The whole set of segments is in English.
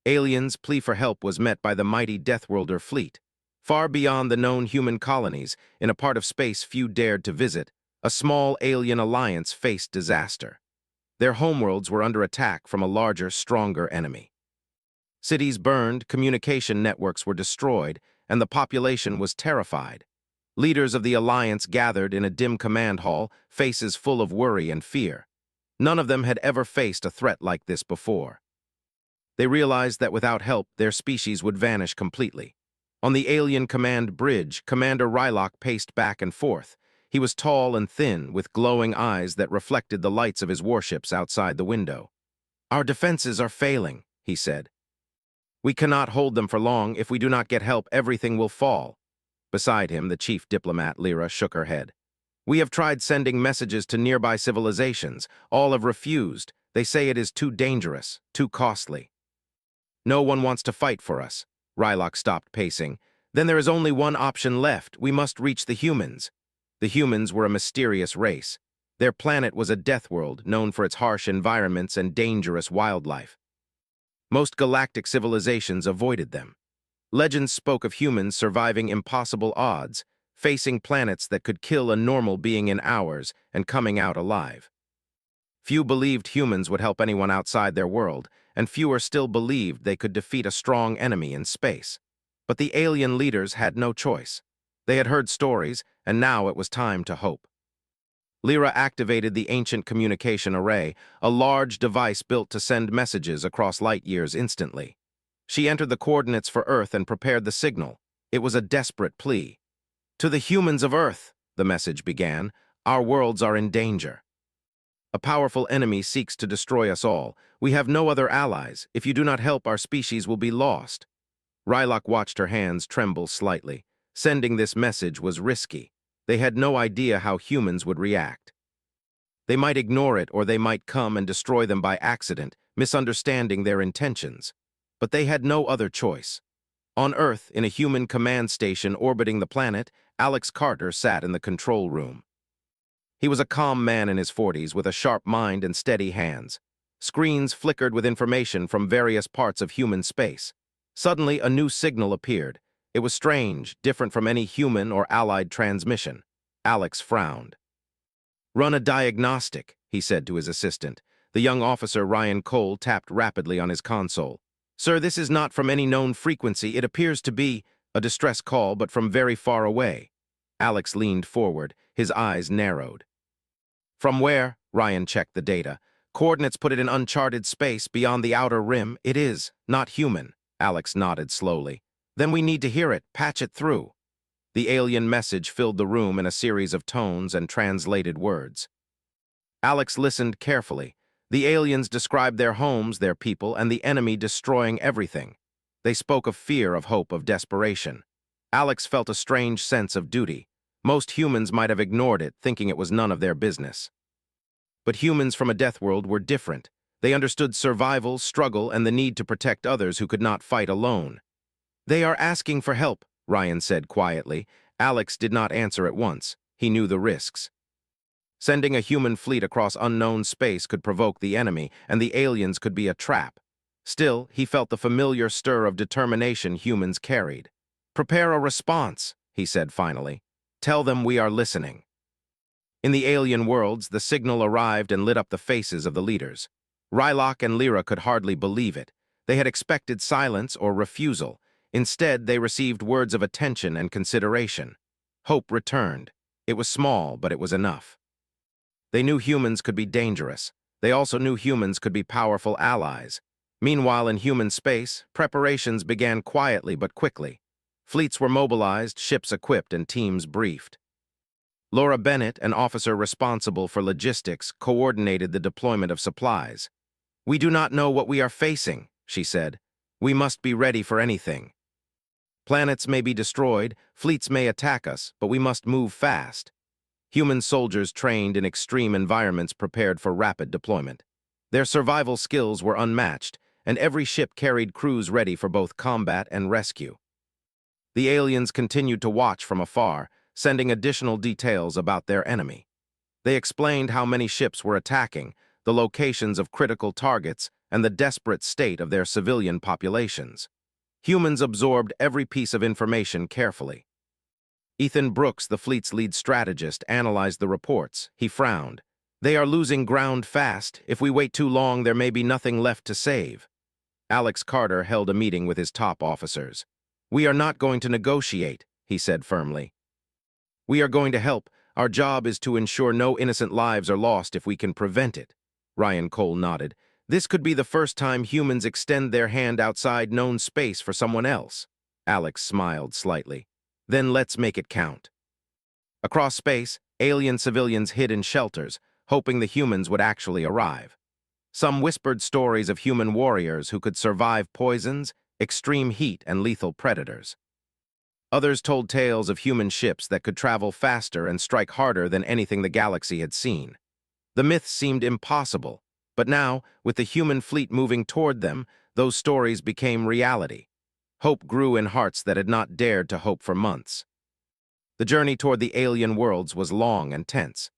Aliens' plea for help was met by the mighty Deathworlder fleet. Far beyond the known human colonies, in a part of space few dared to visit, a small alien alliance faced disaster. Their homeworlds were under attack from a larger, stronger enemy. Cities burned, communication networks were destroyed, and the population was terrified. Leaders of the alliance gathered in a dim command hall, faces full of worry and fear. None of them had ever faced a threat like this before. They realized that without help, their species would vanish completely. On the alien command bridge, Commander Rylock paced back and forth. He was tall and thin, with glowing eyes that reflected the lights of his warships outside the window. "Our defenses are failing," he said. "We cannot hold them for long. If we do not get help, everything will fall." Beside him, the chief diplomat, Lyra, shook her head. "We have tried sending messages to nearby civilizations. All have refused. They say it is too dangerous, too costly. No one wants to fight for us." Rylock stopped pacing. "Then there is only one option left. We must reach the humans." The humans were a mysterious race. Their planet was a death world, known for its harsh environments and dangerous wildlife. Most galactic civilizations avoided them. Legends spoke of humans surviving impossible odds, facing planets that could kill a normal being in hours and coming out alive. Few believed humans would help anyone outside their world, and fewer still believed they could defeat a strong enemy in space. But the alien leaders had no choice. They had heard stories, and now it was time to hope. Lyra activated the ancient communication array, a large device built to send messages across light years instantly. She entered the coordinates for Earth and prepared the signal. It was a desperate plea. "To the humans of Earth," the message began, "our worlds are in danger. A powerful enemy seeks to destroy us all. We have no other allies. If you do not help, our species will be lost." Rylock watched her hands tremble slightly. Sending this message was risky. They had no idea how humans would react. They might ignore it, or they might come and destroy them by accident, misunderstanding their intentions. But they had no other choice. On Earth, in a human command station orbiting the planet, Alex Carter sat in the control room. He was a calm man in his 40s with a sharp mind and steady hands. Screens flickered with information from various parts of human space. Suddenly, a new signal appeared. It was strange, different from any human or allied transmission. Alex frowned. "Run a diagnostic," he said to his assistant. The young officer, Ryan Cole, tapped rapidly on his console. "Sir, this is not from any known frequency. It appears to be a distress call, but from very far away." Alex leaned forward, his eyes narrowed. "From where?" Ryan checked the data. "Coordinates put it in uncharted space beyond the outer rim. It is not human." Alex nodded slowly. "Then we need to hear it. Patch it through." The alien message filled the room in a series of tones and translated words. Alex listened carefully. The aliens described their homes, their people, and the enemy destroying everything. They spoke of fear, of hope, of desperation. Alex felt a strange sense of duty. Most humans might have ignored it, thinking it was none of their business. But humans from a death world were different. They understood survival, struggle, and the need to protect others who could not fight alone. "They are asking for help," Ryan said quietly. Alex did not answer at once. He knew the risks. Sending a human fleet across unknown space could provoke the enemy, and the aliens could be a trap. Still, he felt the familiar stir of determination humans carried. "Prepare a response," he said finally. "Tell them we are listening." In the alien worlds, the signal arrived and lit up the faces of the leaders. Rylock and Lyra could hardly believe it. They had expected silence or refusal. Instead, they received words of attention and consideration. Hope returned. It was small, but it was enough. They knew humans could be dangerous. They also knew humans could be powerful allies. Meanwhile, in human space, preparations began quietly but quickly. Fleets were mobilized, ships equipped, and teams briefed. Laura Bennett, an officer responsible for logistics, coordinated the deployment of supplies. "We do not know what we are facing," she said. "We must be ready for anything. Planets may be destroyed, fleets may attack us, but we must move fast." Human soldiers trained in extreme environments prepared for rapid deployment. Their survival skills were unmatched, and every ship carried crews ready for both combat and rescue. The aliens continued to watch from afar, sending additional details about their enemy. They explained how many ships were attacking, the locations of critical targets, and the desperate state of their civilian populations. Humans absorbed every piece of information carefully. Ethan Brooks, the fleet's lead strategist, analyzed the reports. He frowned. "They are losing ground fast. If we wait too long, there may be nothing left to save." Alex Carter held a meeting with his top officers. "We are not going to negotiate," he said firmly. "We are going to help. Our job is to ensure no innocent lives are lost if we can prevent it." Ryan Cole nodded. "This could be the first time humans extend their hand outside known space for someone else." Alex smiled slightly. "Then let's make it count." Across space, alien civilians hid in shelters, hoping the humans would actually arrive. Some whispered stories of human warriors who could survive poisons, extreme heat, and lethal predators. Others told tales of human ships that could travel faster and strike harder than anything the galaxy had seen. The myths seemed impossible, but now, with the human fleet moving toward them, those stories became reality. Hope grew in hearts that had not dared to hope for months. The journey toward the alien worlds was long and tense.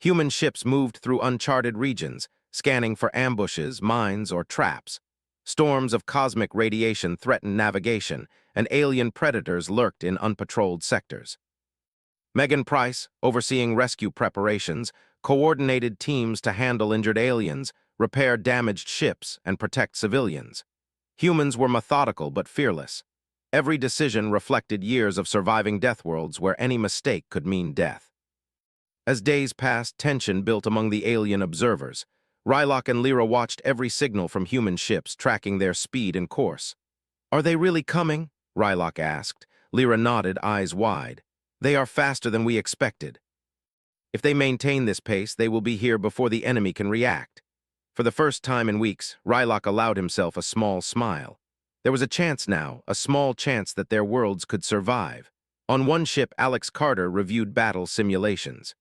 Human ships moved through uncharted regions, scanning for ambushes, mines, or traps. Storms of cosmic radiation threatened navigation, and alien predators lurked in unpatrolled sectors. Megan Price, overseeing rescue preparations, coordinated teams to handle injured aliens, repair damaged ships, and protect civilians. Humans were methodical but fearless. Every decision reflected years of surviving Deathworlds where any mistake could mean death. As days passed, tension built among the alien observers. Rylock and Lyra watched every signal from human ships, tracking their speed and course. "Are they really coming?" Rylock asked. Lyra nodded, eyes wide. "They are faster than we expected. If they maintain this pace, they will be here before the enemy can react." For the first time in weeks, Rylock allowed himself a small smile. There was a chance now, a small chance that their worlds could survive. On one ship, Alex Carter reviewed battle simulations.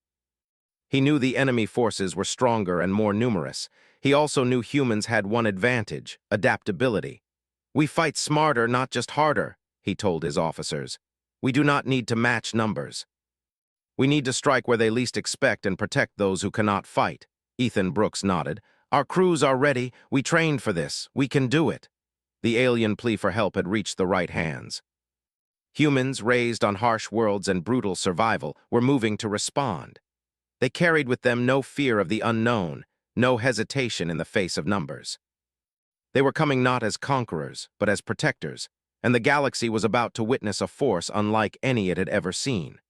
He knew the enemy forces were stronger and more numerous. He also knew humans had one advantage: adaptability. "We fight smarter, not just harder," he told his officers. "We do not need to match numbers. We need to strike where they least expect and protect those who cannot fight." Ethan Brooks nodded. "Our crews are ready. We trained for this. We can do it." The alien plea for help had reached the right hands. Humans, raised on harsh worlds and brutal survival, were moving to respond. They carried with them no fear of the unknown, no hesitation in the face of numbers. They were coming not as conquerors, but as protectors, and the galaxy was about to witness a force unlike any it had ever seen.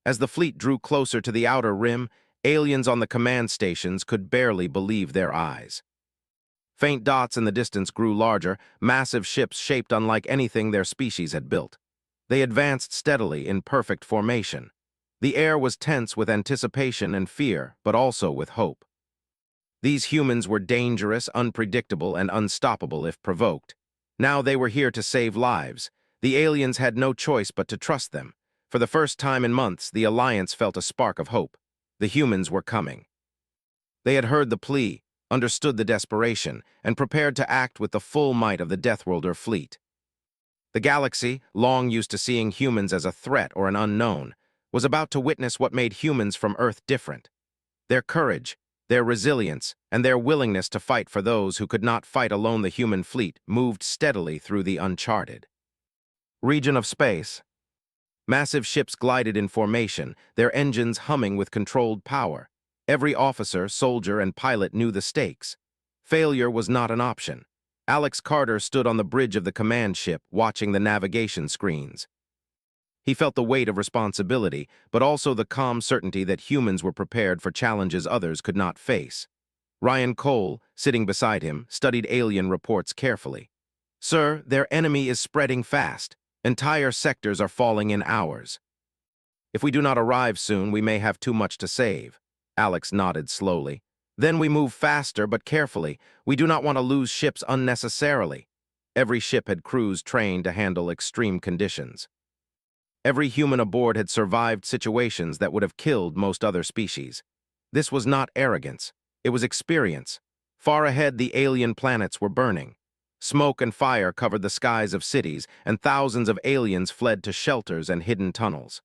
As the fleet drew closer to the outer rim, aliens on the command stations could barely believe their eyes. Faint dots in the distance grew larger, massive ships shaped unlike anything their species had built. They advanced steadily in perfect formation. The air was tense with anticipation and fear, but also with hope. These humans were dangerous, unpredictable, and unstoppable if provoked. Now they were here to save lives. The aliens had no choice but to trust them. For the first time in months, the Alliance felt a spark of hope. The humans were coming. They had heard the plea, understood the desperation, and prepared to act with the full might of the Deathworlder fleet. The galaxy, long used to seeing humans as a threat or an unknown, was about to witness what made humans from Earth different. Their courage, their resilience, and their willingness to fight for those who could not fight alone. The human fleet moved steadily through the uncharted region of space. Massive ships glided in formation, their engines humming with controlled power. Every officer, soldier, and pilot knew the stakes. Failure was not an option. Alex Carter stood on the bridge of the command ship, watching the navigation screens. He felt the weight of responsibility, but also the calm certainty that humans were prepared for challenges others could not face. Ryan Cole, sitting beside him, studied alien reports carefully. "Sir, their enemy is spreading fast. Entire sectors are falling in hours. If we do not arrive soon, we may have too much to save." Alex nodded slowly. "Then we move faster but carefully. We do not want to lose ships unnecessarily." Every ship had crews trained to handle extreme conditions. Every human aboard had survived situations that would have killed most other species. This was not arrogance. It was experience. Far ahead, the alien planets were burning. Smoke and fire covered the skies of cities, and thousands of aliens fled to shelters and hidden tunnels.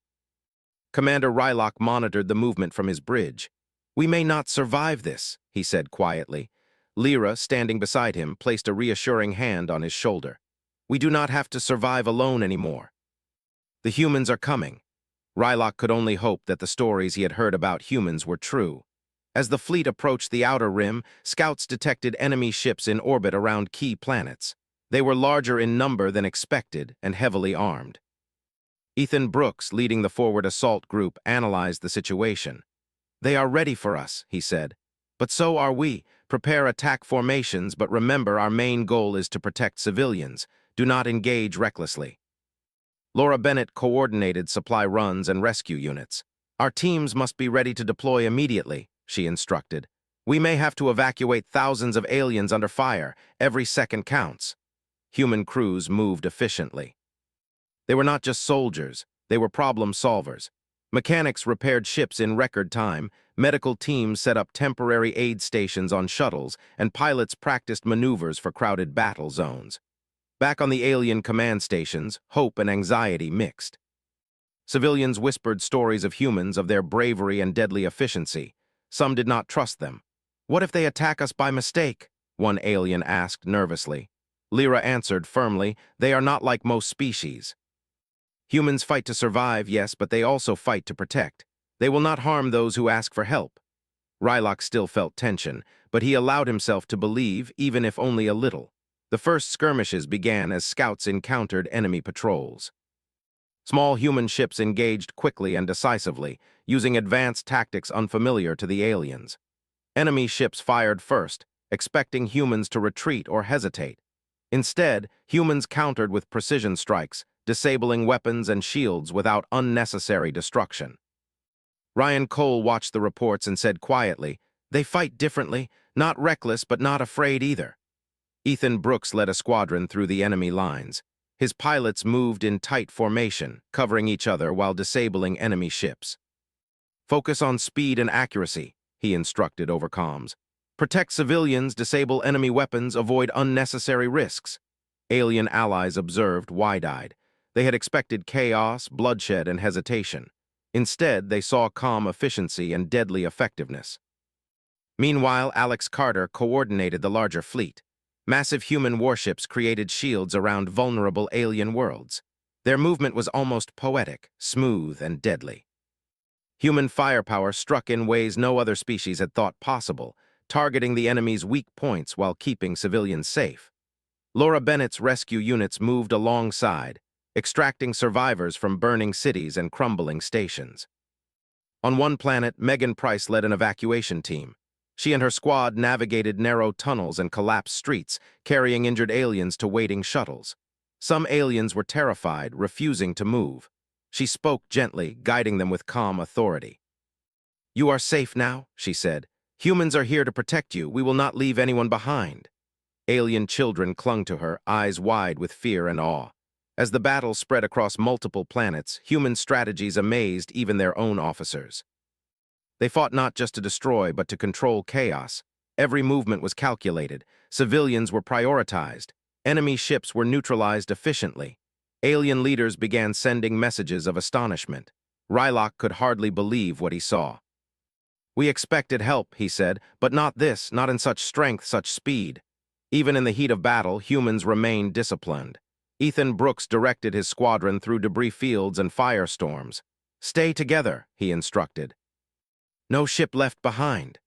Commander Rylock monitored the movement from his bridge. "We may not survive this," he said quietly. Lyra, standing beside him, placed a reassuring hand on his shoulder. We do not have to survive alone anymore. The humans are coming. Rylock could only hope that the stories he had heard about humans were true. As the fleet approached the outer rim, scouts detected enemy ships in orbit around key planets. They were larger in number than expected and heavily armed. Ethan Brooks, leading the forward assault group, analyzed the situation. They are ready for us, he said. But so are we. Prepare attack formations, but remember our main goal is to protect civilians. Do not engage recklessly. Laura Bennett coordinated supply runs and rescue units. Our teams must be ready to deploy immediately, she instructed. We may have to evacuate thousands of aliens under fire. Every second counts. Human crews moved efficiently. They were not just soldiers, they were problem solvers. Mechanics repaired ships in record time, medical teams set up temporary aid stations on shuttles, and pilots practiced maneuvers for crowded battle zones. Back on the alien command stations, hope and anxiety mixed. Civilians whispered stories of humans, of their bravery and deadly efficiency. Some did not trust them. What if they attack us by mistake? One alien asked nervously. Lyra answered firmly, they are not like most species. Humans fight to survive, yes, but they also fight to protect. They will not harm those who ask for help. Rylock still felt tension, but he allowed himself to believe, even if only a little. The first skirmishes began as scouts encountered enemy patrols. Small human ships engaged quickly and decisively, using advanced tactics unfamiliar to the aliens. Enemy ships fired first, expecting humans to retreat or hesitate. Instead, humans countered with precision strikes, disabling weapons and shields without unnecessary destruction. Ryan Cole watched the reports and said quietly, they fight differently, not reckless but not afraid either. Ethan Brooks led a squadron through the enemy lines. His pilots moved in tight formation, covering each other while disabling enemy ships. Focus on speed and accuracy, he instructed over comms. Protect civilians, disable enemy weapons, avoid unnecessary risks. Alien allies observed wide-eyed. They had expected chaos, bloodshed, and hesitation. Instead, they saw calm efficiency and deadly effectiveness. Meanwhile, Alex Carter coordinated the larger fleet. Massive human warships created shields around vulnerable alien worlds. Their movement was almost poetic, smooth, and deadly. Human firepower struck in ways no other species had thought possible, targeting the enemy's weak points while keeping civilians safe. Laura Bennett's rescue units moved alongside, extracting survivors from burning cities and crumbling stations. On one planet, Megan Price led an evacuation team. She and her squad navigated narrow tunnels and collapsed streets, carrying injured aliens to waiting shuttles. Some aliens were terrified, refusing to move. She spoke gently, guiding them with calm authority. You are safe now, she said. Humans are here to protect you. We will not leave anyone behind. Alien children clung to her, eyes wide with fear and awe. As the battle spread across multiple planets, human strategies amazed even their own officers. They fought not just to destroy, but to control chaos. Every movement was calculated. Civilians were prioritized. Enemy ships were neutralized efficiently. Alien leaders began sending messages of astonishment. Rylock could hardly believe what he saw. We expected help, he said, but not this, not in such strength, such speed. Even in the heat of battle, humans remained disciplined. Ethan Brooks directed his squadron through debris fields and firestorms. Stay together, he instructed. No ship left behind.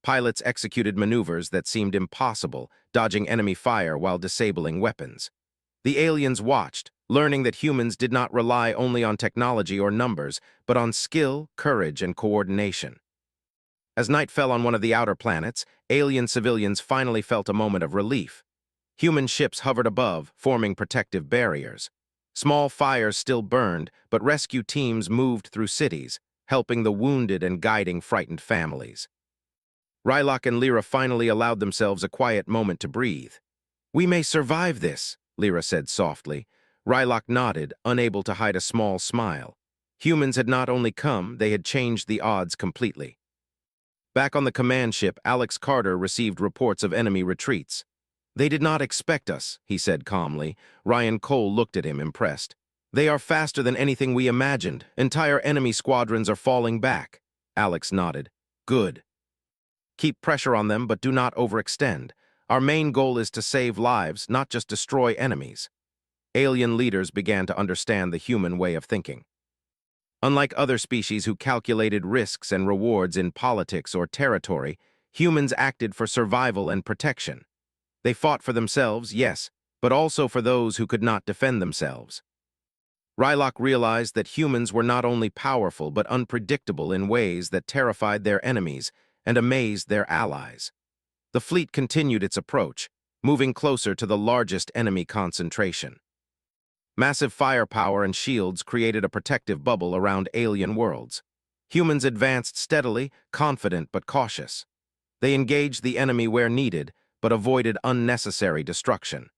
Pilots executed maneuvers that seemed impossible, dodging enemy fire while disabling weapons. The aliens watched, learning that humans did not rely only on technology or numbers, but on skill, courage, and coordination. As night fell on one of the outer planets, alien civilians finally felt a moment of relief. Human ships hovered above, forming protective barriers. Small fires still burned, but rescue teams moved through cities, helping the wounded and guiding frightened families. Rylock and Lyra finally allowed themselves a quiet moment to breathe. We may survive this, Lyra said softly. Rylock nodded, unable to hide a small smile. Humans had not only come, they had changed the odds completely. Back on the command ship, Alex Carter received reports of enemy retreats. They did not expect us, he said calmly. Ryan Cole looked at him, impressed. They are faster than anything we imagined. Entire enemy squadrons are falling back. Alex nodded. Good. Keep pressure on them, but do not overextend. Our main goal is to save lives, not just destroy enemies." Alien leaders began to understand the human way of thinking. Unlike other species who calculated risks and rewards in politics or territory, humans acted for survival and protection. They fought for themselves, yes, but also for those who could not defend themselves. Rylock realized that humans were not only powerful but unpredictable in ways that terrified their enemies and amazed their allies. The fleet continued its approach, moving closer to the largest enemy concentration. Massive firepower and shields created a protective bubble around alien worlds. Humans advanced steadily, confident but cautious. They engaged the enemy where needed, but avoided unnecessary destruction.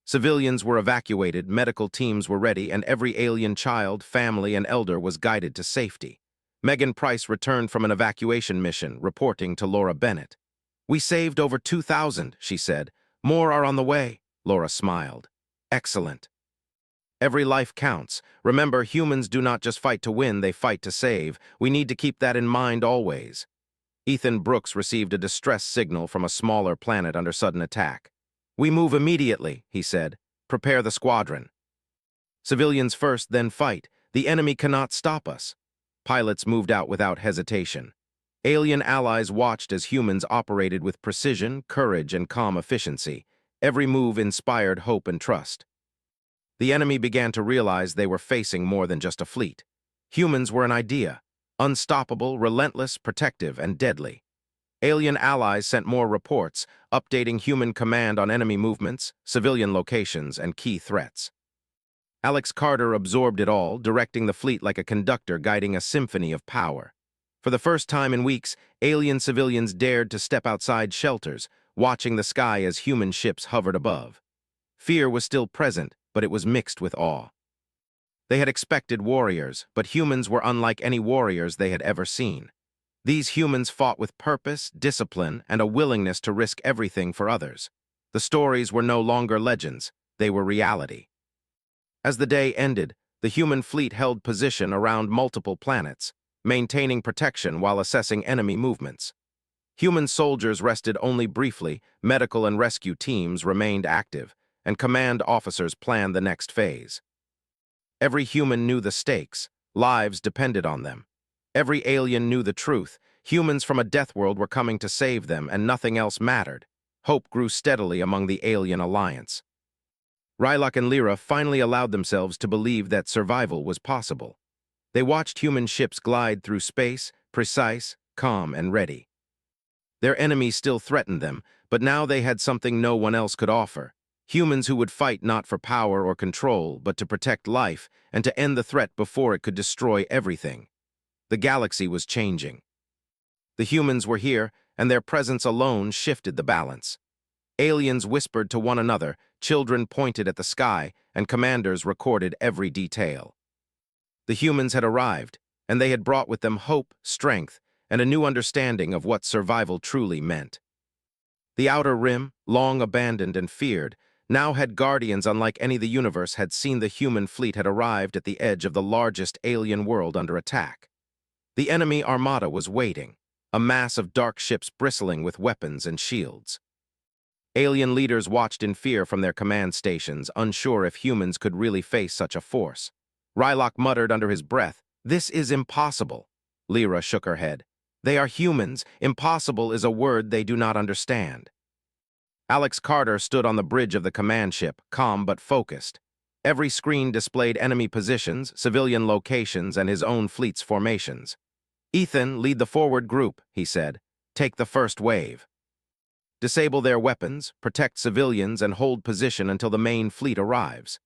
Civilians were evacuated, medical teams were ready, and every alien child, family, and elder was guided to safety. Megan Price returned from an evacuation mission, reporting to Laura Bennett. "We saved over 2,000, she said. "More are on the way." Laura smiled. "Excellent. Every life counts. Remember, humans do not just fight to win, they fight to save. We need to keep that in mind always." Ethan Brooks received a distress signal from a smaller planet under sudden attack. "We move immediately," he said. "Prepare the squadron." "Civilians first, then fight. The enemy cannot stop us." Pilots moved out without hesitation. Alien allies watched as humans operated with precision, courage, and calm efficiency. Every move inspired hope and trust. The enemy began to realize they were facing more than just a fleet. Humans were an idea, unstoppable, relentless, protective, and deadly. Alien allies sent more reports, updating human command on enemy movements, civilian locations, and key threats. Alex Carter absorbed it all, directing the fleet like a conductor guiding a symphony of power. For the first time in weeks, alien civilians dared to step outside shelters, watching the sky as human ships hovered above. Fear was still present, but it was mixed with awe. They had expected warriors, but humans were unlike any warriors they had ever seen. These humans fought with purpose, discipline, and a willingness to risk everything for others. The stories were no longer legends, they were reality. As the day ended, the human fleet held position around multiple planets, maintaining protection while assessing enemy movements. Human soldiers rested only briefly, medical and rescue teams remained active, and command officers planned the next phase. Every human knew the stakes, lives depended on them. Every alien knew the truth. Humans from a death world were coming to save them, and nothing else mattered. Hope grew steadily among the alien alliance. Rylock and Lyra finally allowed themselves to believe that survival was possible. They watched human ships glide through space, precise, calm, and ready. Their enemies still threatened them, but now they had something no one else could offer. Humans who would fight not for power or control, but to protect life and to end the threat before it could destroy everything. The galaxy was changing. The humans were here, and their presence alone shifted the balance. Aliens whispered to one another, children pointed at the sky, and commanders recorded every detail. The humans had arrived, and they had brought with them hope, strength, and a new understanding of what survival truly meant. The Outer Rim, long abandoned and feared, now had guardians unlike any the universe had seen. The human fleet had arrived at the edge of the largest alien world under attack. The enemy armada was waiting, a mass of dark ships bristling with weapons and shields. Alien leaders watched in fear from their command stations, unsure if humans could really face such a force. Rylock muttered under his breath, "This is impossible." Lyra shook her head. "They are humans. Impossible is a word they do not understand." Alex Carter stood on the bridge of the command ship, calm but focused. Every screen displayed enemy positions, civilian locations, and his own fleet's formations. "Ethan, lead the forward group," he said. "Take the first wave. Disable their weapons, protect civilians, and hold position until the main fleet arrives."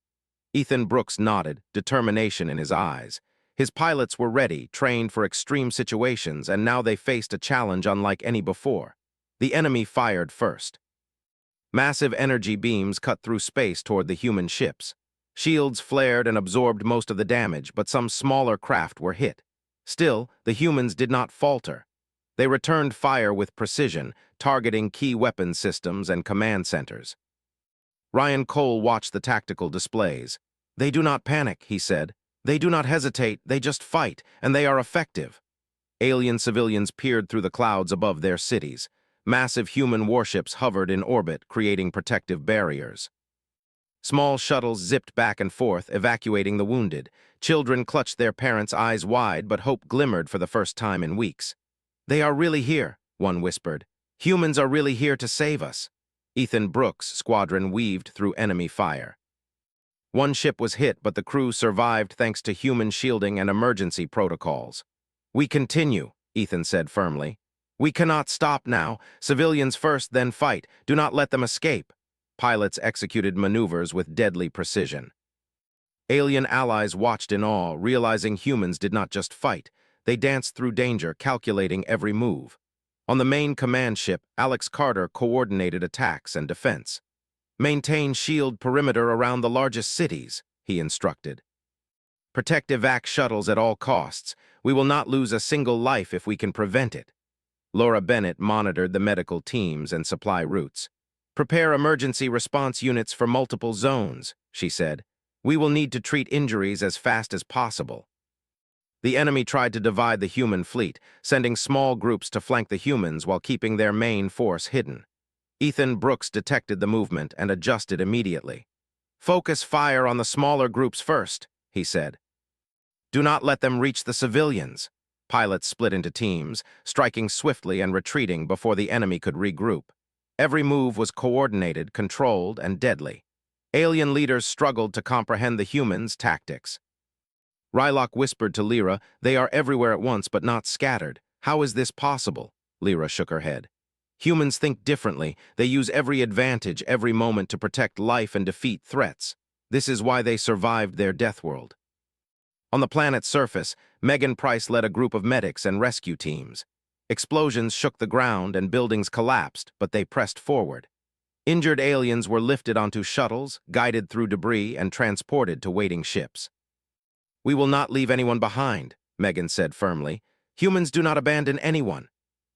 Ethan Brooks nodded, determination in his eyes. His pilots were ready, trained for extreme situations, and now they faced a challenge unlike any before. The enemy fired first. Massive energy beams cut through space toward the human ships. Shields flared and absorbed most of the damage, but some smaller craft were hit. Still, the humans did not falter. They returned fire with precision, targeting key weapon systems and command centers. Ryan Cole watched the tactical displays. "They do not panic," he said. "They do not hesitate, they just fight, and they are effective." Alien civilians peered through the clouds above their cities. Massive human warships hovered in orbit, creating protective barriers. Small shuttles zipped back and forth, evacuating the wounded. Children clutched their parents' eyes wide, but hope glimmered for the first time in weeks. "They are really here," one whispered. "Humans are really here to save us." Ethan Brooks' squadron weaved through enemy fire. One ship was hit, but the crew survived thanks to human shielding and emergency protocols. "We continue," Ethan said firmly. "We cannot stop now. Civilians first, then fight. Do not let them escape." Pilots executed maneuvers with deadly precision. Alien allies watched in awe, realizing humans did not just fight. They danced through danger, calculating every move. On the main command ship, Alex Carter coordinated attacks and defense. "Maintain shield perimeter around the largest cities," he instructed. "Protect evac shuttles at all costs. We will not lose a single life if we can prevent it." Laura Bennett monitored the medical teams and supply routes. "Prepare emergency response units for multiple zones," she said. "We will need to treat injuries as fast as possible." The enemy tried to divide the human fleet, sending small groups to flank the humans while keeping their main force hidden. Ethan Brooks detected the movement and adjusted immediately. "Focus fire on the smaller groups first," he said. "Do not let them reach the civilians." Pilots split into teams, striking swiftly and retreating before the enemy could regroup. Every move was coordinated, controlled, and deadly. Alien leaders struggled to comprehend the humans' tactics. Rylock whispered to Lyra, "They are everywhere at once but not scattered. How is this possible?" Lyra shook her head. "Humans think differently. They use every advantage, every moment to protect life and defeat threats. This is why they survived their death world." On the planet's surface, Megan Price led a group of medics and rescue teams. Explosions shook the ground and buildings collapsed, but they pressed forward. Injured aliens were lifted onto shuttles, guided through debris, and transported to waiting ships. "We will not leave anyone behind," Megan said firmly. "Humans do not abandon anyone."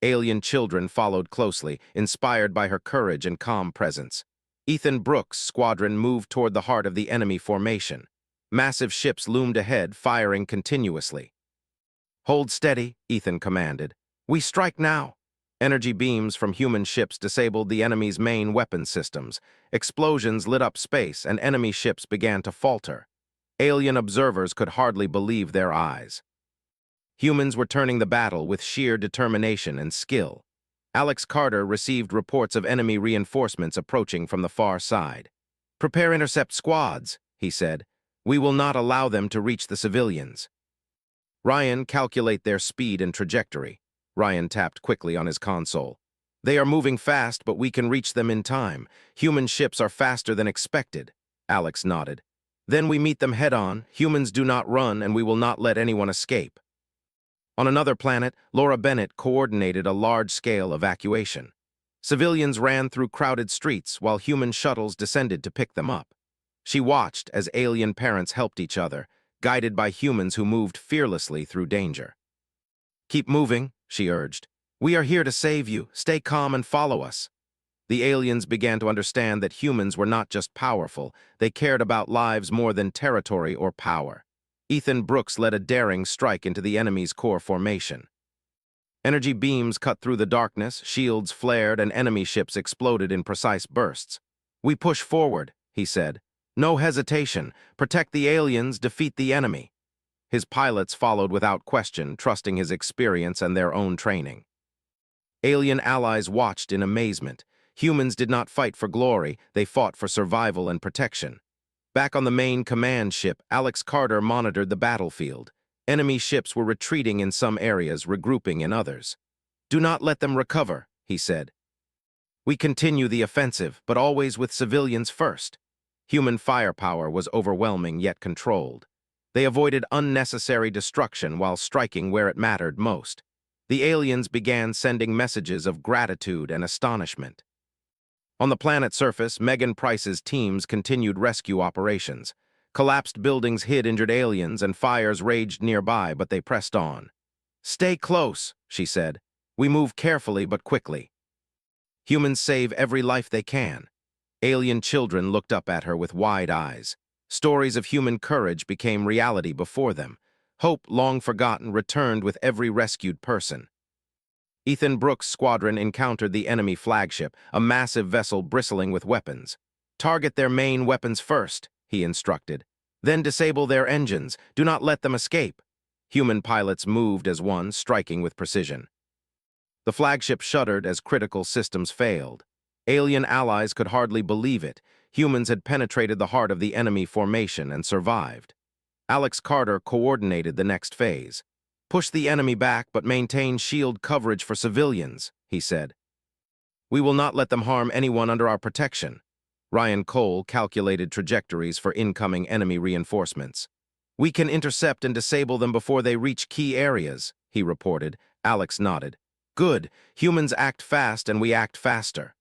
Alien children followed closely, inspired by her courage and calm presence. Ethan Brooks' squadron moved toward the heart of the enemy formation. Massive ships loomed ahead, firing continuously. "Hold steady," Ethan commanded. "We strike now." Energy beams from human ships disabled the enemy's main weapon systems. Explosions lit up space, and enemy ships began to falter. Alien observers could hardly believe their eyes. Humans were turning the battle with sheer determination and skill. Alex Carter received reports of enemy reinforcements approaching from the far side. "Prepare intercept squads," he said. "We will not allow them to reach the civilians." "Ryan, calculate their speed and trajectory." Ryan tapped quickly on his console. "They are moving fast, but we can reach them in time. Human ships are faster than expected." Alex nodded. "Then we meet them head-on. Humans do not run, and we will not let anyone escape." On another planet, Laura Bennett coordinated a large-scale evacuation. Civilians ran through crowded streets while human shuttles descended to pick them up. She watched as alien parents helped each other, guided by humans who moved fearlessly through danger. "Keep moving," she urged. "We are here to save you. Stay calm and follow us." The aliens began to understand that humans were not just powerful, they cared about lives more than territory or power. Ethan Brooks led a daring strike into the enemy's core formation. Energy beams cut through the darkness, shields flared, and enemy ships exploded in precise bursts. "We push forward," he said. "No hesitation. Protect the aliens, defeat the enemy." His pilots followed without question, trusting his experience and their own training. Alien allies watched in amazement. Humans did not fight for glory, they fought for survival and protection. Back on the main command ship, Alex Carter monitored the battlefield. Enemy ships were retreating in some areas, regrouping in others. "Do not let them recover," he said. "We continue the offensive, but always with civilians first." Human firepower was overwhelming yet controlled. They avoided unnecessary destruction while striking where it mattered most. The aliens began sending messages of gratitude and astonishment. On the planet's surface, Megan Price's teams continued rescue operations. Collapsed buildings hid injured aliens and fires raged nearby, but they pressed on. "Stay close," she said. "We move carefully but quickly." Humans save every life they can. Alien children looked up at her with wide eyes. Stories of human courage became reality before them. Hope, long forgotten, returned with every rescued person. Ethan Brooks' squadron encountered the enemy flagship, a massive vessel bristling with weapons. "Target their main weapons first," he instructed. "Then disable their engines. Do not let them escape." Human pilots moved as one, striking with precision. The flagship shuddered as critical systems failed. Alien allies could hardly believe it. Humans had penetrated the heart of the enemy formation and survived. Alex Carter coordinated the next phase. "Push the enemy back, but maintain shield coverage for civilians," he said. "We will not let them harm anyone under our protection." Ryan Cole calculated trajectories for incoming enemy reinforcements. "We can intercept and disable them before they reach key areas," he reported. Alex nodded. "Good. Humans act fast and we act faster."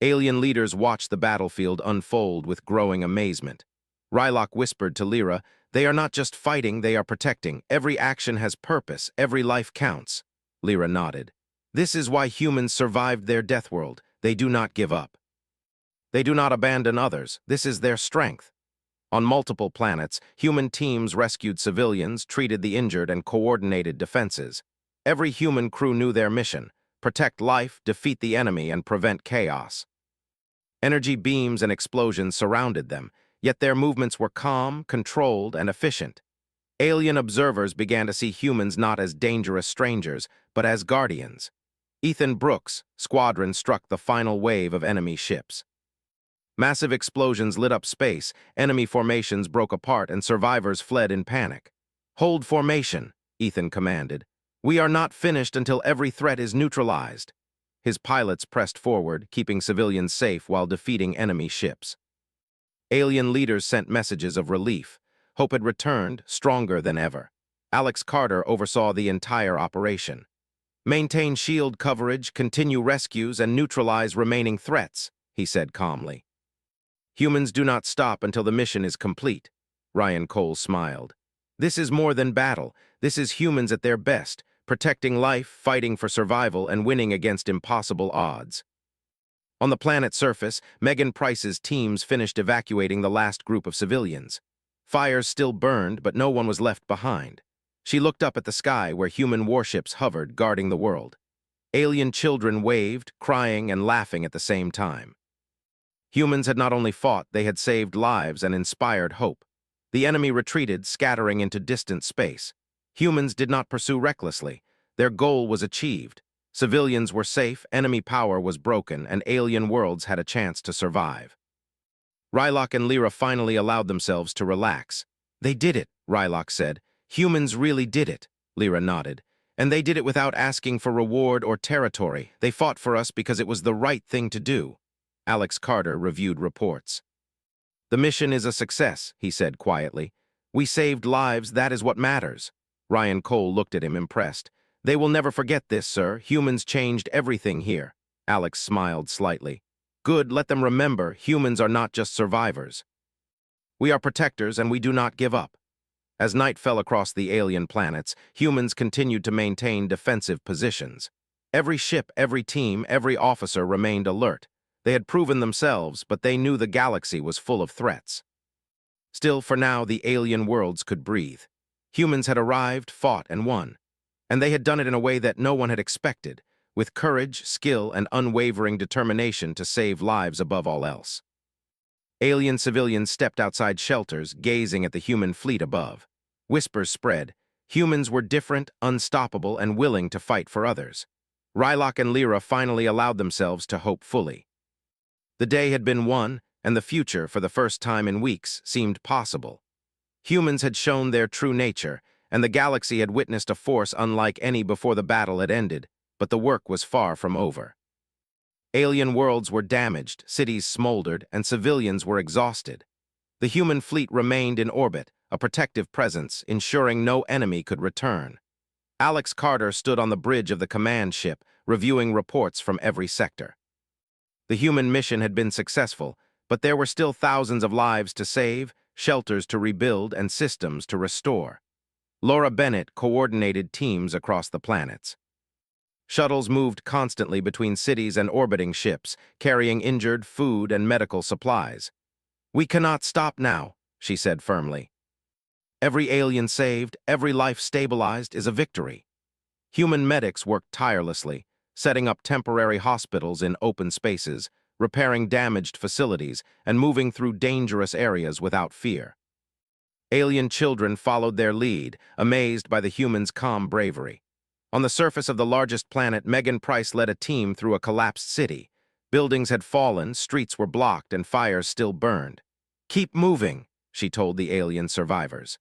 Alien leaders watched the battlefield unfold with growing amazement. Rylock whispered to Lyra, "They are not just fighting, they are protecting. Every action has purpose, every life counts." Lyra nodded. "This is why humans survived their death world. They do not give up. They do not abandon others. This is their strength." On multiple planets, human teams rescued civilians, treated the injured, and coordinated defenses. Every human crew knew their mission: protect life, defeat the enemy, and prevent chaos. Energy beams and explosions surrounded them, yet their movements were calm, controlled, and efficient. Alien observers began to see humans not as dangerous strangers, but as guardians. Ethan Brooks' squadron struck the final wave of enemy ships. Massive explosions lit up space, enemy formations broke apart, and survivors fled in panic. "Hold formation," Ethan commanded. "We are not finished until every threat is neutralized." His pilots pressed forward, keeping civilians safe while defeating enemy ships. Alien leaders sent messages of relief. Hope had returned, stronger than ever. Alex Carter oversaw the entire operation. "Maintain shield coverage, continue rescues, and neutralize remaining threats," he said calmly. "Humans do not stop until the mission is complete." Ryan Cole smiled. "This is more than battle. This is humans at their best, protecting life, fighting for survival, and winning against impossible odds." On the planet's surface, Megan Price's teams finished evacuating the last group of civilians. Fires still burned, but no one was left behind. She looked up at the sky where human warships hovered, guarding the world. Alien children waved, crying and laughing at the same time. Humans had not only fought, they had saved lives and inspired hope. The enemy retreated, scattering into distant space. Humans did not pursue recklessly. Their goal was achieved. Civilians were safe, enemy power was broken, and alien worlds had a chance to survive. Rylock and Lyra finally allowed themselves to relax. "They did it," Rylock said. "Humans really did it," Lyra nodded. "And they did it without asking for reward or territory. They fought for us because it was the right thing to do." Alex Carter reviewed reports. "The mission is a success," he said quietly. "We saved lives, that is what matters." Ryan Cole looked at him, impressed. "They will never forget this, sir. Humans changed everything here." Alex smiled slightly. "Good, let them remember, humans are not just survivors. We are protectors and we do not give up." As night fell across the alien planets, humans continued to maintain defensive positions. Every ship, every team, every officer remained alert. They had proven themselves, but they knew the galaxy was full of threats. Still, for now, the alien worlds could breathe. Humans had arrived, fought, and won. And they had done it in a way that no one had expected, with courage, skill, and unwavering determination to save lives above all else. Alien civilians stepped outside shelters, gazing at the human fleet above. Whispers spread. Humans were different, unstoppable, and willing to fight for others. Rylock and Lyra finally allowed themselves to hope fully. The day had been won, and the future, for the first time in weeks, seemed possible. Humans had shown their true nature, and the galaxy had witnessed a force unlike any before the battle had ended, but the work was far from over. Alien worlds were damaged, cities smoldered, and civilians were exhausted. The human fleet remained in orbit, a protective presence, ensuring no enemy could return. Alex Carter stood on the bridge of the command ship, reviewing reports from every sector. The human mission had been successful, but there were still thousands of lives to save, shelters to rebuild, and systems to restore. Laura Bennett coordinated teams across the planets. Shuttles moved constantly between cities and orbiting ships, carrying injured, food, and medical supplies. "We cannot stop now," she said firmly. Every alien saved, every life stabilized is a victory. Human medics worked tirelessly, setting up temporary hospitals in open spaces, repairing damaged facilities, and moving through dangerous areas without fear. Alien children followed their lead, amazed by the humans' calm bravery. On the surface of the largest planet, Megan Price led a team through a collapsed city. Buildings had fallen, streets were blocked, and fires still burned. "Keep moving," she told the alien survivors.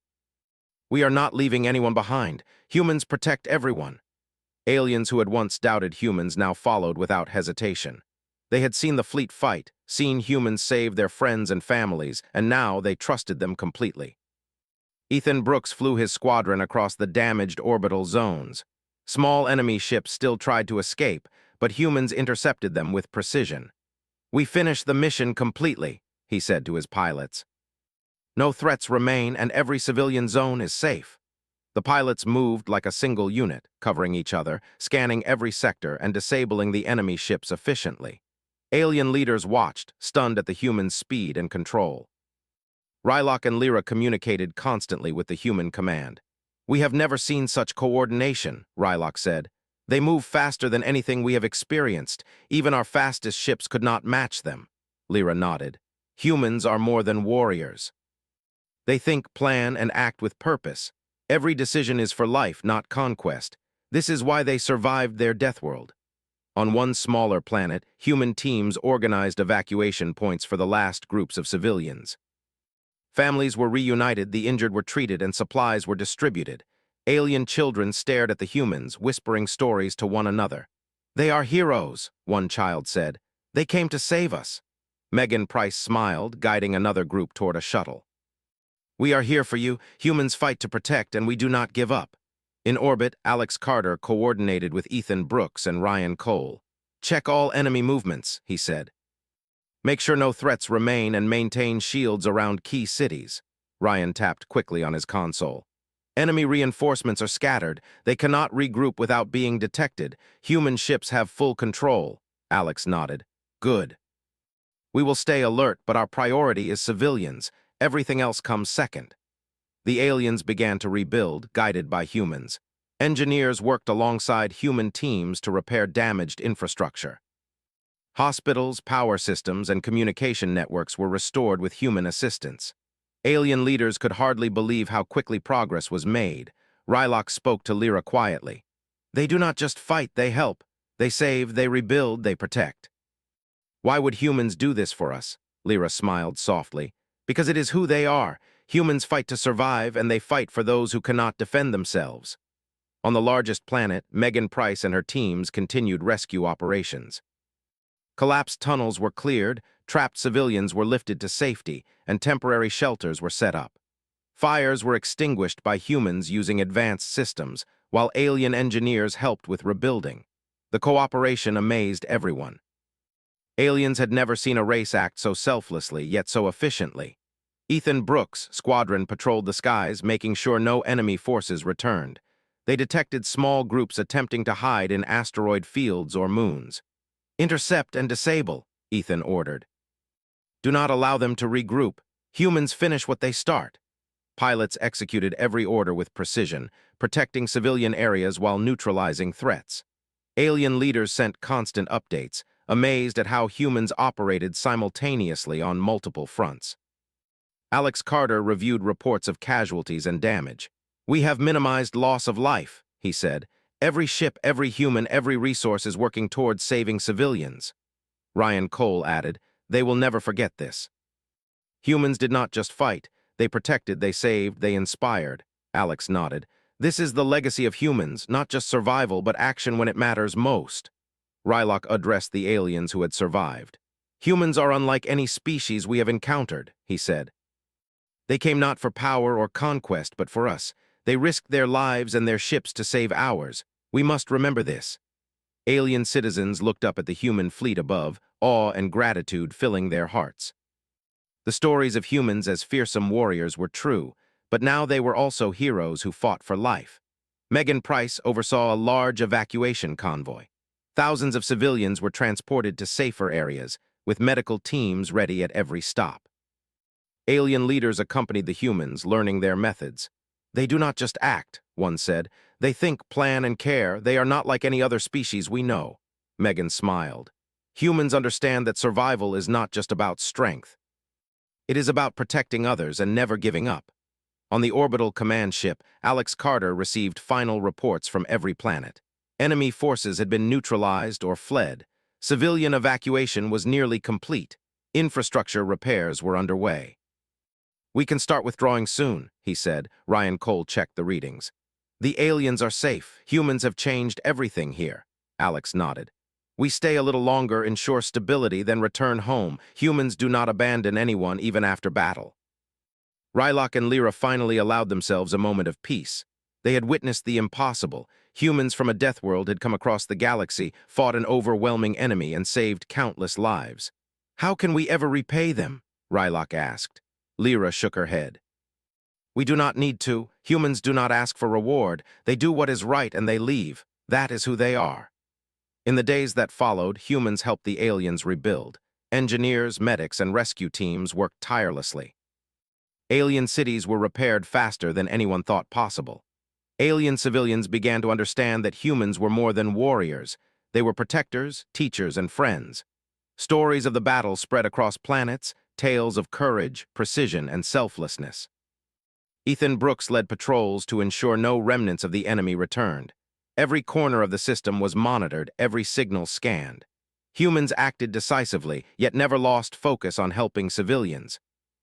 "We are not leaving anyone behind. Humans protect everyone." Aliens who had once doubted humans now followed without hesitation. They had seen the fleet fight, seen humans save their friends and families, and now they trusted them completely. Ethan Brooks flew his squadron across the damaged orbital zones. Small enemy ships still tried to escape, but humans intercepted them with precision. "We finished the mission completely," he said to his pilots. "No threats remain and every civilian zone is safe." The pilots moved like a single unit, covering each other, scanning every sector and disabling the enemy ships efficiently. Alien leaders watched, stunned at the humans' speed and control. Rylock and Lyra communicated constantly with the human command. "We have never seen such coordination," Rylock said. "They move faster than anything we have experienced. Even our fastest ships could not match them." Lyra nodded. "Humans are more than warriors. They think, plan, and act with purpose. Every decision is for life, not conquest. This is why they survived their Deathworld." On one smaller planet, human teams organized evacuation points for the last groups of civilians. Families were reunited, the injured were treated, and supplies were distributed. Alien children stared at the humans, whispering stories to one another. "They are heroes," one child said. "They came to save us." Megan Price smiled, guiding another group toward a shuttle. "We are here for you. Humans fight to protect, and we do not give up." In orbit, Alex Carter coordinated with Ethan Brooks and Ryan Cole. "Check all enemy movements," he said. "Make sure no threats remain and maintain shields around key cities." Ryan tapped quickly on his console. "Enemy reinforcements are scattered. They cannot regroup without being detected. Human ships have full control." Alex nodded. "Good. We will stay alert, but our priority is civilians. Everything else comes second." The aliens began to rebuild, guided by humans. Engineers worked alongside human teams to repair damaged infrastructure. Hospitals, power systems, and communication networks were restored with human assistance. Alien leaders could hardly believe how quickly progress was made. Rylock spoke to Lyra quietly. "They do not just fight, they help. They save, they rebuild, they protect." "Why would humans do this for us?" Lyra smiled softly. "Because it is who they are. Humans fight to survive, and they fight for those who cannot defend themselves." On the largest planet, Megan Price and her teams continued rescue operations. Collapsed tunnels were cleared, trapped civilians were lifted to safety, and temporary shelters were set up. Fires were extinguished by humans using advanced systems, while alien engineers helped with rebuilding. The cooperation amazed everyone. Aliens had never seen a race act so selflessly, yet so efficiently. Ethan Brooks' squadron patrolled the skies, making sure no enemy forces returned. They detected small groups attempting to hide in asteroid fields or moons. "Intercept and disable," Ethan ordered. "Do not allow them to regroup. Humans finish what they start." Pilots executed every order with precision, protecting civilian areas while neutralizing threats. Alien leaders sent constant updates, amazed at how humans operated simultaneously on multiple fronts. Alex Carter reviewed reports of casualties and damage. "We have minimized loss of life," he said. "Every ship, every human, every resource is working towards saving civilians." Ryan Cole added, "They will never forget this." Humans did not just fight. They protected, they saved, they inspired. Alex nodded. "This is the legacy of humans, not just survival, but action when it matters most." Rylock addressed the aliens who had survived. "Humans are unlike any species we have encountered," he said. "They came not for power or conquest, but for us. They risked their lives and their ships to save ours. We must remember this." Alien citizens looked up at the human fleet above, awe and gratitude filling their hearts. The stories of humans as fearsome warriors were true, but now they were also heroes who fought for life. Megan Price oversaw a large evacuation convoy. Thousands of civilians were transported to safer areas, with medical teams ready at every stop. Alien leaders accompanied the humans, learning their methods. They do not just act, one said. They think, plan, and care. They are not like any other species we know. Megan smiled. Humans understand that survival is not just about strength. It is about protecting others and never giving up. On the orbital command ship, Alex Carter received final reports from every planet. Enemy forces had been neutralized or fled. Civilian evacuation was nearly complete. Infrastructure repairs were underway. "We can start withdrawing soon," he said. Ryan Cole checked the readings. "The aliens are safe. Humans have changed everything here." Alex nodded. "We stay a little longer, ensure stability, then return home. Humans do not abandon anyone even after battle." Rylock and Lyra finally allowed themselves a moment of peace. They had witnessed the impossible. Humans from a death world had come across the galaxy, fought an overwhelming enemy, and saved countless lives. "How can we ever repay them?" Rylock asked. Lyra shook her head. "We do not need to. Humans do not ask for reward. They do what is right and they leave. That is who they are." In the days that followed, humans helped the aliens rebuild. Engineers, medics, and rescue teams worked tirelessly. Alien cities were repaired faster than anyone thought possible. Alien civilians began to understand that humans were more than warriors. They were protectors, teachers, and friends. Stories of the battle spread across planets, tales of courage, precision, and selflessness. Ethan Brooks led patrols to ensure no remnants of the enemy returned. Every corner of the system was monitored, every signal scanned. Humans acted decisively, yet never lost focus on helping civilians.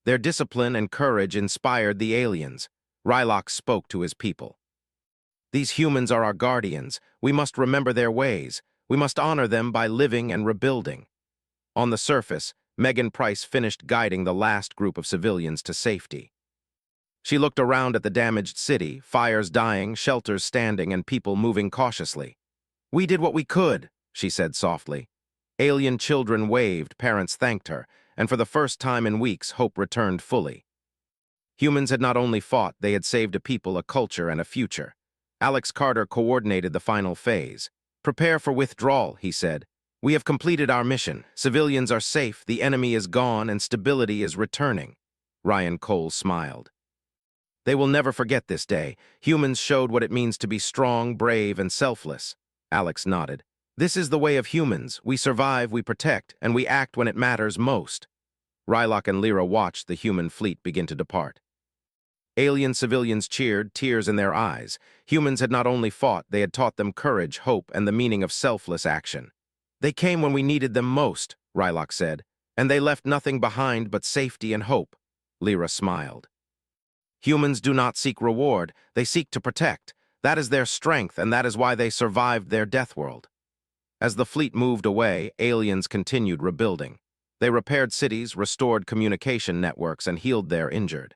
Their discipline and courage inspired the aliens. Rylock spoke to his people. "These humans are our guardians. We must remember their ways. We must honor them by living and rebuilding." On the surface, Megan Price finished guiding the last group of civilians to safety. She looked around at the damaged city, fires dying, shelters standing, and people moving cautiously. "We did what we could," she said softly. Alien children waved, parents thanked her, and for the first time in weeks, hope returned fully. Humans had not only fought, they had saved a people, a culture, and a future. Alex Carter coordinated the final phase. "Prepare for withdrawal," he said. "We have completed our mission. Civilians are safe, the enemy is gone, and stability is returning." Ryan Cole smiled. "They will never forget this day. Humans showed what it means to be strong, brave, and selfless." Alex nodded. "This is the way of humans. We survive, we protect, and we act when it matters most." Rylock and Lyra watched the human fleet begin to depart. Alien civilians cheered, tears in their eyes. Humans had not only fought, they had taught them courage, hope, and the meaning of selfless action. "They came when we needed them most," Rylock said, "and they left nothing behind but safety and hope." Lyra smiled. "Humans do not seek reward, they seek to protect. That is their strength, and that is why they survived their death world." As the fleet moved away, aliens continued rebuilding. They repaired cities, restored communication networks, and healed their injured.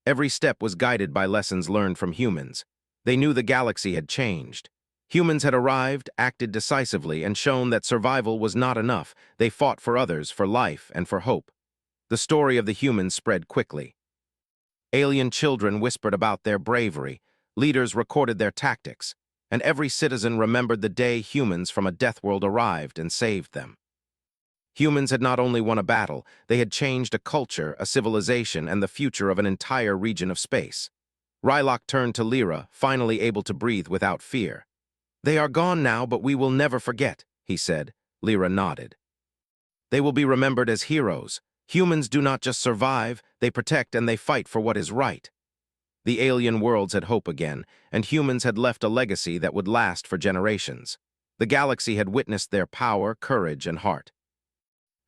Every step was guided by lessons learned from humans. They knew the galaxy had changed. Humans had arrived, acted decisively, and shown that survival was not enough. They fought for others, for life, and for hope. The story of the humans spread quickly. Alien children whispered about their bravery, leaders recorded their tactics, and every citizen remembered the day humans from a death world arrived and saved them. Humans had not only won a battle, they had changed a culture, a civilization, and the future of an entire region of space. Rylock turned to Lyra, finally able to breathe without fear. "They are gone now, but we will never forget," he said. Lyra nodded. "They will be remembered as heroes. Humans do not just survive, they protect and they fight for what is right." The alien worlds had hope again, and humans had left a legacy that would last for generations. The galaxy had witnessed their power, courage, and heart.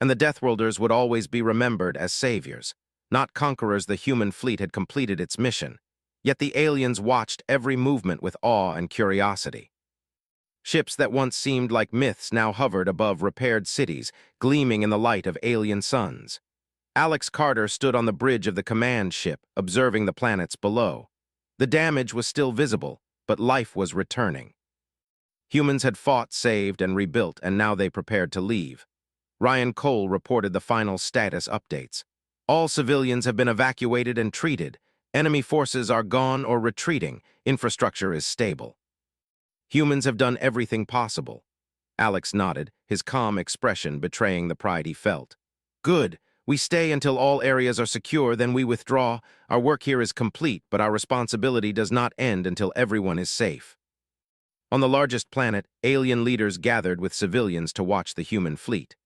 And the Deathworlders would always be remembered as saviors. Not conquerors, the human fleet had completed its mission. Yet the aliens watched every movement with awe and curiosity. Ships that once seemed like myths now hovered above repaired cities, gleaming in the light of alien suns. Alex Carter stood on the bridge of the command ship, observing the planets below. The damage was still visible, but life was returning. Humans had fought, saved, and rebuilt, and now they prepared to leave. Ryan Cole reported the final status updates. "All civilians have been evacuated and treated. Enemy forces are gone or retreating. Infrastructure is stable." "Humans have done everything possible." Alex nodded, his calm expression betraying the pride he felt. "Good. We stay until all areas are secure, then we withdraw. Our work here is complete, but our responsibility does not end until everyone is safe. On the largest planet, alien leaders gathered with civilians to watch the human fleet.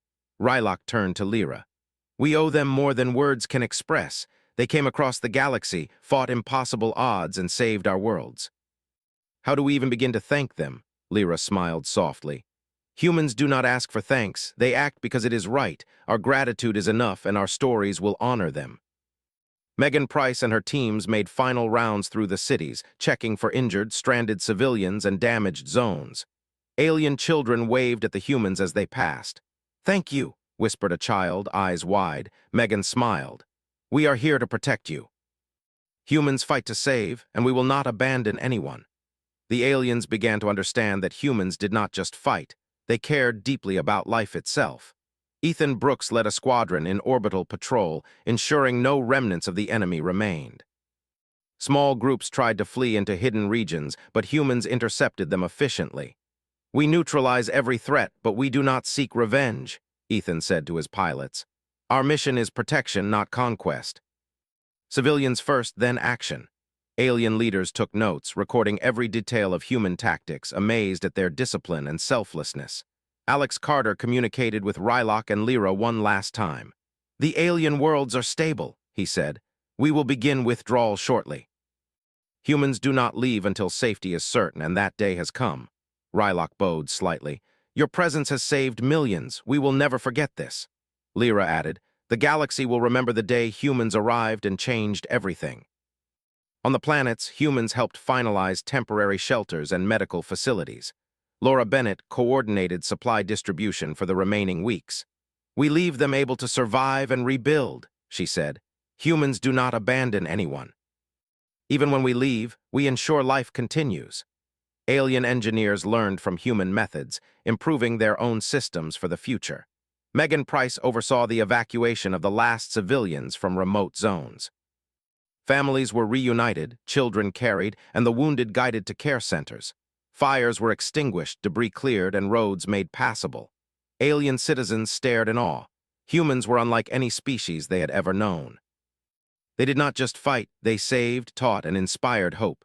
Rylok turned to Lyra. We owe them more than words can express. They came across the galaxy, fought impossible odds, and saved our worlds. How do we even begin to thank them? Lyra smiled softly. Humans do not ask for thanks. They act because it is right. Our gratitude is enough, and our stories will honor them. Megan Price and her teams made final rounds through the cities, checking for injured, stranded civilians and damaged zones. Alien children waved at the humans as they passed. Thank you, whispered a child, eyes wide. Megan smiled. We are here to protect you. Humans fight to save, and we will not abandon anyone. The aliens began to understand that humans did not just fight. They cared deeply about life itself. Ethan Brooks led a squadron in orbital patrol, ensuring no remnants of the enemy remained. Small groups tried to flee into hidden regions, but humans intercepted them efficiently. We neutralize every threat, but we do not seek revenge, Ethan said to his pilots. Our mission is protection, not conquest. Civilians first, then action. Alien leaders took notes, recording every detail of human tactics, amazed at their discipline and selflessness. Alex Carter communicated with Rylok and Lyra one last time. The alien worlds are stable, he said. We will begin withdrawal shortly. Humans do not leave until safety is certain, and that day has come. Rylok bowed slightly. Your presence has saved millions. We will never forget this. Lyra added, the galaxy will remember the day humans arrived and changed everything. On the planets, humans helped finalize temporary shelters and medical facilities. Laura Bennett coordinated supply distribution for the remaining weeks. We leave them able to survive and rebuild, she said. Humans do not abandon anyone. Even when we leave, we ensure life continues. Alien engineers learned from human methods, improving their own systems for the future. Megan Price oversaw the evacuation of the last civilians from remote zones. Families were reunited, children carried, and the wounded guided to care centers. Fires were extinguished, debris cleared, and roads made passable. Alien citizens stared in awe. Humans were unlike any species they had ever known. They did not just fight, they saved, taught, and inspired hope.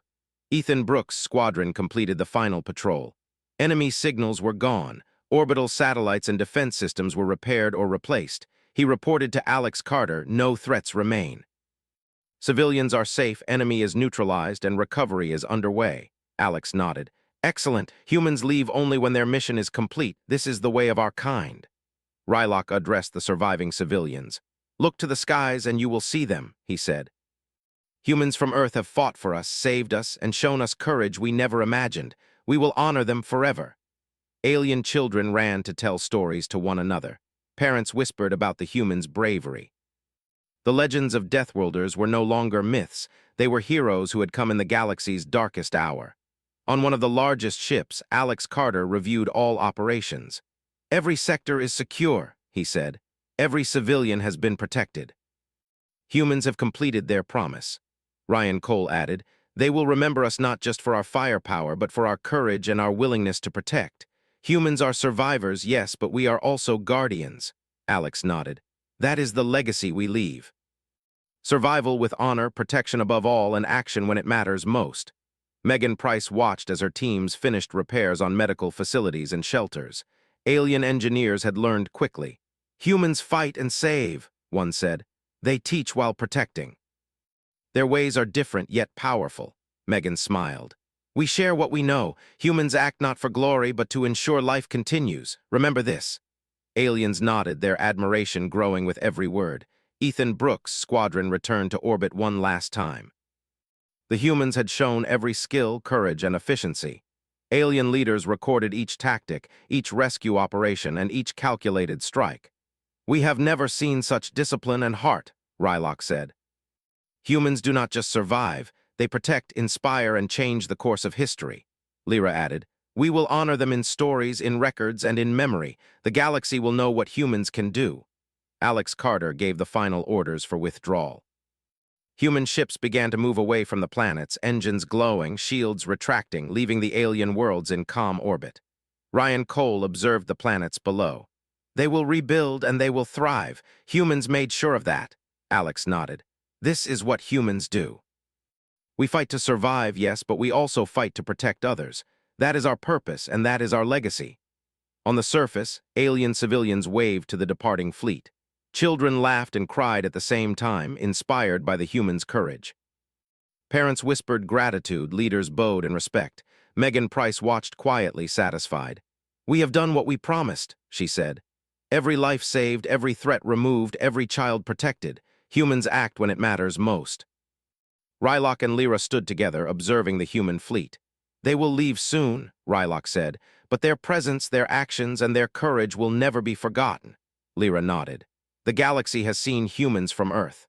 Ethan Brooks' squadron completed the final patrol. Enemy signals were gone. Orbital satellites and defense systems were repaired or replaced. He reported to Alex Carter, no threats remain. Civilians are safe, enemy is neutralized, and recovery is underway. Alex nodded. Excellent. Humans leave only when their mission is complete. This is the way of our kind. Rylok addressed the surviving civilians. Look to the skies and you will see them, he said. Humans from Earth have fought for us, saved us, and shown us courage we never imagined. We will honor them forever. Alien children ran to tell stories to one another. Parents whispered about the humans' bravery. The legends of Deathworlders were no longer myths. They were heroes who had come in the galaxy's darkest hour. On one of the largest ships, Alex Carter reviewed all operations. Every sector is secure, he said. Every civilian has been protected. Humans have completed their promise. Ryan Cole added, they will remember us not just for our firepower, but for our courage and our willingness to protect. Humans are survivors, yes, but we are also guardians. Alex nodded. That is the legacy we leave. Survival with honor, protection above all, and action when it matters most. Megan Price watched as her teams finished repairs on medical facilities and shelters. Alien engineers had learned quickly. Humans fight and save, one said. They teach while protecting. Their ways are different yet powerful. Megan smiled. We share what we know. Humans act not for glory, but to ensure life continues. Remember this. Aliens nodded, their admiration growing with every word. Ethan Brooks' squadron returned to orbit one last time. The humans had shown every skill, courage, and efficiency. Alien leaders recorded each tactic, each rescue operation, and each calculated strike. We have never seen such discipline and heart, Rylok said. Humans do not just survive, they protect, inspire, and change the course of history. Lyra added, we will honor them in stories, in records, and in memory. The galaxy will know what humans can do. Alex Carter gave the final orders for withdrawal. Human ships began to move away from the planets, engines glowing, shields retracting, leaving the alien worlds in calm orbit. Ryan Cole observed the planets below. They will rebuild and they will thrive. Humans made sure of that. Alex nodded. This is what humans do. We fight to survive, yes, but we also fight to protect others. That is our purpose, and that is our legacy. On the surface, alien civilians waved to the departing fleet. Children laughed and cried at the same time, inspired by the humans' courage. Parents whispered gratitude, leaders bowed in respect. Megan Price watched quietly, satisfied. "We have done what we promised," she said. "Every life saved, every threat removed, every child protected. Humans act when it matters most." Rylock and Lyra stood together, observing the human fleet. "They will leave soon," Rylock said, "but their presence, their actions, and their courage will never be forgotten." Lyra nodded. "The galaxy has seen humans from Earth.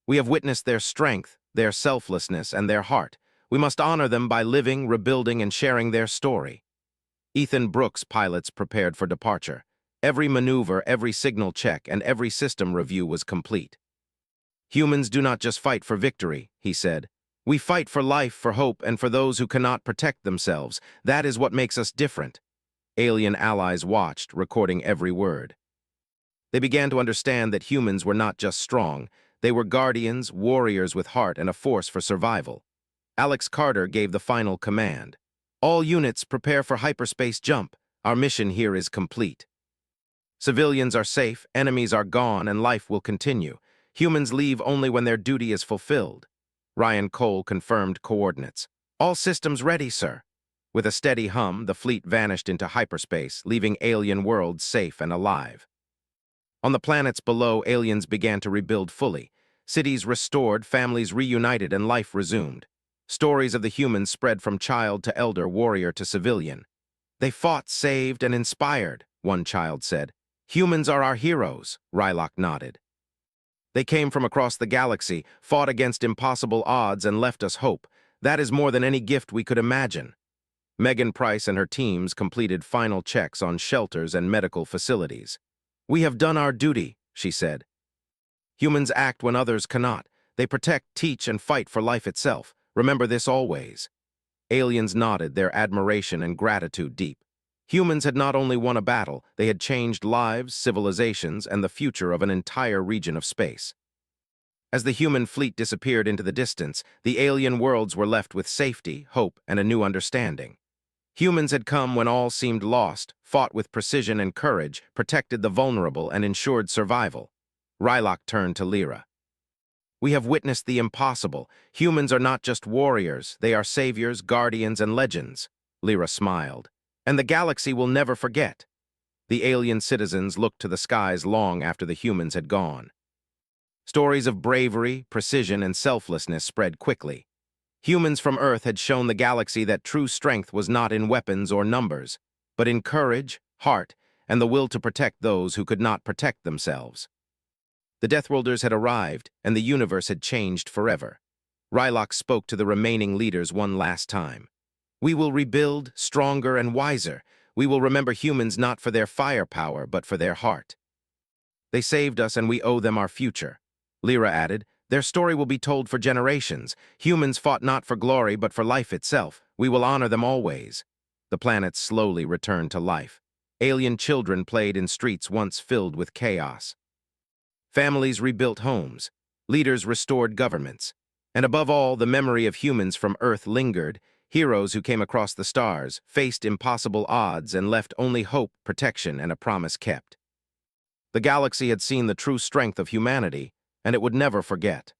We have witnessed their strength, their selflessness, and their heart. We must honor them by living, rebuilding, and sharing their story." Ethan Brooks' pilots prepared for departure. Every maneuver, every signal check, and every system review was complete. "Humans do not just fight for victory," he said. "We fight for life, for hope, and for those who cannot protect themselves. That is what makes us different." Alien allies watched, recording every word. They began to understand that humans were not just strong. They were guardians, warriors with heart, and a force for survival. Alex Carter gave the final command. "All units prepare for hyperspace jump. Our mission here is complete. Civilians are safe, enemies are gone, and life will continue. Humans leave only when their duty is fulfilled." Ryan Cole confirmed coordinates. "All systems ready, sir." With a steady hum, the fleet vanished into hyperspace, leaving alien worlds safe and alive. On the planets below, aliens began to rebuild fully. Cities restored, families reunited, and life resumed. Stories of the humans spread from child to elder, warrior to civilian. "They fought, saved, and inspired," one child said. "Humans are our heroes," Rylock nodded. "They came from across the galaxy, fought against impossible odds, and left us hope. That is more than any gift we could imagine." Megan Price and her teams completed final checks on shelters and medical facilities. "We have done our duty," she said. "Humans act when others cannot. They protect, teach, and fight for life itself. Remember this always." Aliens nodded, their admiration and gratitude deep. Humans had not only won a battle, they had changed lives, civilizations, and the future of an entire region of space. As the human fleet disappeared into the distance, the alien worlds were left with safety, hope, and a new understanding. Humans had come when all seemed lost, fought with precision and courage, protected the vulnerable, and ensured survival. Rylock turned to Lyra. "We have witnessed the impossible. Humans are not just warriors, they are saviors, guardians, and legends." Lyra smiled. "And the galaxy will never forget." The alien citizens looked to the skies long after the humans had gone. Stories of bravery, precision, and selflessness spread quickly. Humans from Earth had shown the galaxy that true strength was not in weapons or numbers, but in courage, heart, and the will to protect those who could not protect themselves. The Deathworlders had arrived, and the universe had changed forever. Rylock spoke to the remaining leaders one last time. "We will rebuild, stronger and wiser. We will remember humans not for their firepower, but for their heart. They saved us, and we owe them our future." Lyra added, "Their story will be told for generations. Humans fought not for glory, but for life itself. We will honor them always." The planet slowly returned to life. Alien children played in streets once filled with chaos. Families rebuilt homes. Leaders restored governments. And above all, the memory of humans from Earth lingered. Heroes who came across the stars, faced impossible odds, and left only hope, protection, and a promise kept. The galaxy had seen the true strength of humanity, and it would never forget.